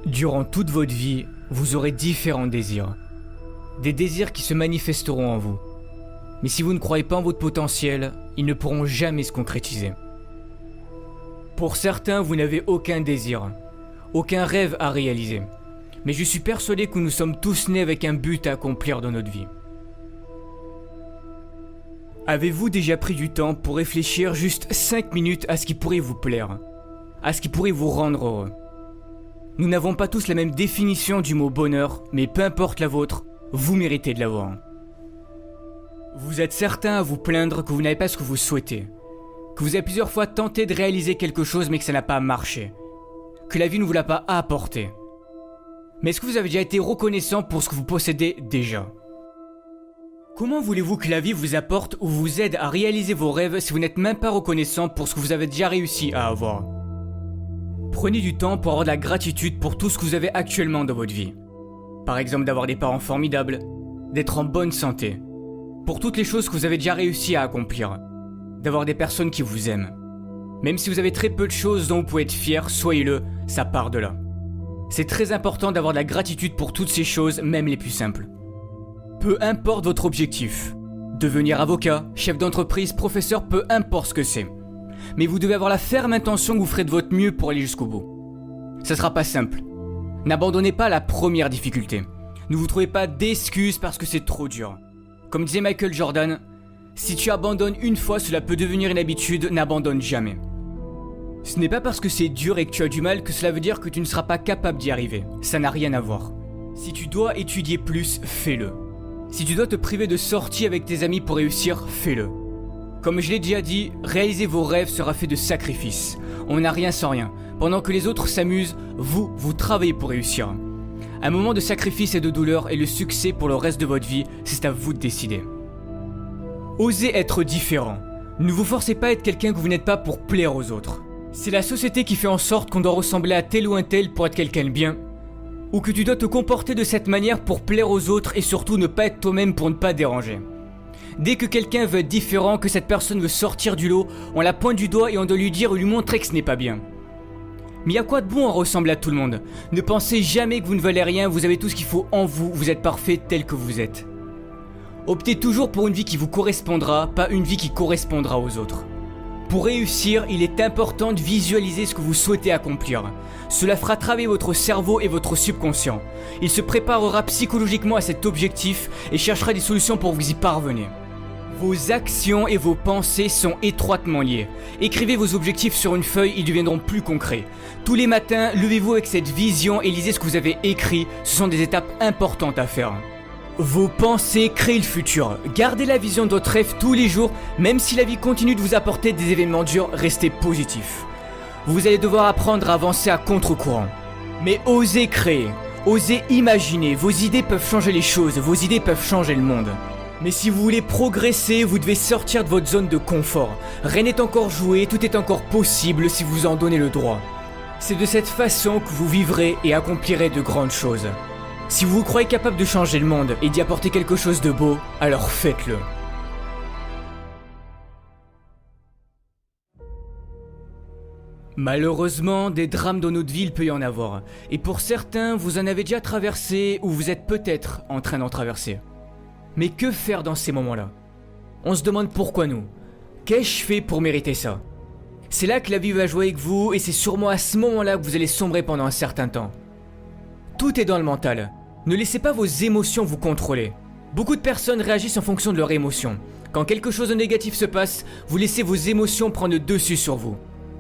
Durant toute votre vie, vous aurez différents désirs. Des désirs qui se manifesteront en vous. Mais si vous ne croyez pas en votre potentiel, ils ne pourront jamais se concrétiser. Pour certains, vous n'avez aucun désir, aucun rêve à réaliser. Mais je suis persuadé que nous sommes tous nés avec un but à accomplir dans notre vie. Avez-vous déjà pris du temps pour réfléchir juste 5 minutes à ce qui pourrait vous plaire, à ce qui pourrait vous rendre heureux? Nous n'avons pas tous la même définition du mot bonheur, mais peu importe la vôtre, vous méritez de l'avoir. Vous êtes certain à vous plaindre que vous n'avez pas ce que vous souhaitez, que vous avez plusieurs fois tenté de réaliser quelque chose mais que ça n'a pas marché, que la vie ne vous l'a pas apporté. Mais est-ce que vous avez déjà été reconnaissant pour ce que vous possédez déjà? Comment voulez-vous que la vie vous apporte ou vous aide à réaliser vos rêves si vous n'êtes même pas reconnaissant pour ce que vous avez déjà réussi à avoir? Prenez du temps pour avoir de la gratitude pour tout ce que vous avez actuellement dans votre vie. Par exemple d'avoir des parents formidables, d'être en bonne santé, pour toutes les choses que vous avez déjà réussi à accomplir, d'avoir des personnes qui vous aiment. Même si vous avez très peu de choses dont vous pouvez être fier, soyez-le, ça part de là. C'est très important d'avoir de la gratitude pour toutes ces choses, même les plus simples. Peu importe votre objectif, devenir avocat, chef d'entreprise, professeur, peu importe ce que c'est. Mais vous devez avoir la ferme intention que vous ferez de votre mieux pour aller jusqu'au bout. Ça sera pas simple. N'abandonnez pas la première difficulté. Ne vous trouvez pas d'excuses parce que c'est trop dur. Comme disait Michael Jordan, si tu abandonnes une fois, cela peut devenir une habitude, n'abandonne jamais. Ce n'est pas parce que c'est dur et que tu as du mal que cela veut dire que tu ne seras pas capable d'y arriver. Ça n'a rien à voir. Si tu dois étudier plus, fais-le. Si tu dois te priver de sorties avec tes amis pour réussir, fais-le. Comme je l'ai déjà dit, réaliser vos rêves sera fait de sacrifices. On n'a rien sans rien. Pendant que les autres s'amusent, vous travaillez pour réussir. Un moment de sacrifice et de douleur et le succès pour le reste de votre vie, c'est à vous de décider. Osez être différent. Ne vous forcez pas à être quelqu'un que vous n'êtes pas pour plaire aux autres. C'est la société qui fait en sorte qu'on doit ressembler à tel ou un tel pour être quelqu'un de bien, ou que tu dois te comporter de cette manière pour plaire aux autres et surtout ne pas être toi-même pour ne pas déranger. Dès que quelqu'un veut être différent, que cette personne veut sortir du lot, on la pointe du doigt et on doit lui dire ou lui montrer que ce n'est pas bien. Mais y a quoi de bon à ressembler à tout le monde? Ne pensez jamais que vous ne valez rien, vous avez tout ce qu'il faut en vous, vous êtes parfait tel que vous êtes. Optez toujours pour une vie qui vous correspondra, pas une vie qui correspondra aux autres. Pour réussir, il est important de visualiser ce que vous souhaitez accomplir. Cela fera travailler votre cerveau et votre subconscient. Il se préparera psychologiquement à cet objectif et cherchera des solutions pour vous y parvenir. Vos actions et vos pensées sont étroitement liées. Écrivez vos objectifs sur une feuille, ils deviendront plus concrets. Tous les matins, levez-vous avec cette vision et lisez ce que vous avez écrit. Ce sont des étapes importantes à faire. Vos pensées créent le futur. Gardez la vision de votre rêve tous les jours, même si la vie continue de vous apporter des événements durs, restez positif. Vous allez devoir apprendre à avancer à contre-courant. Mais osez créer, osez imaginer, vos idées peuvent changer les choses, vos idées peuvent changer le monde. Mais si vous voulez progresser, vous devez sortir de votre zone de confort. Rien n'est encore joué, tout est encore possible si vous en donnez le droit. C'est de cette façon que vous vivrez et accomplirez de grandes choses. Si vous vous croyez capable de changer le monde et d'y apporter quelque chose de beau, alors faites-le. Malheureusement, des drames dans notre vie, il peut y en avoir. Et pour certains, vous en avez déjà traversé ou vous êtes peut-être en train d'en traverser. Mais que faire dans ces moments-là? On se demande pourquoi nous. Qu'ai-je fait pour mériter ça? C'est là que la vie va jouer avec vous et c'est sûrement à ce moment-là que vous allez sombrer pendant un certain temps. Tout est dans le mental. Ne laissez pas vos émotions vous contrôler. Beaucoup de personnes réagissent en fonction de leurs émotions. Quand quelque chose de négatif se passe, vous laissez vos émotions prendre le dessus sur vous.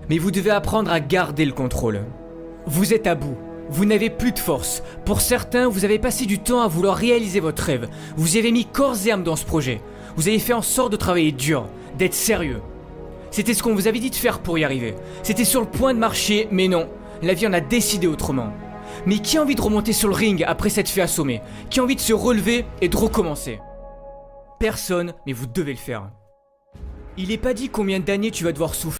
Mais vous devez apprendre à garder le contrôle. Vous êtes à bout. Vous n'avez plus de force. Pour certains, vous avez passé du temps à vouloir réaliser votre rêve. Vous y avez mis corps et âme dans ce projet. Vous avez fait en sorte de travailler dur, d'être sérieux. C'était ce qu'on vous avait dit de faire pour y arriver. C'était sur le point de marcher, mais non. La vie en a décidé autrement. Mais qui a envie de remonter sur le ring après s'être fait assommer? Qui a envie de se relever et de recommencer? Personne, mais vous devez le faire. Il n'est pas dit combien d'années tu vas devoir souffrir.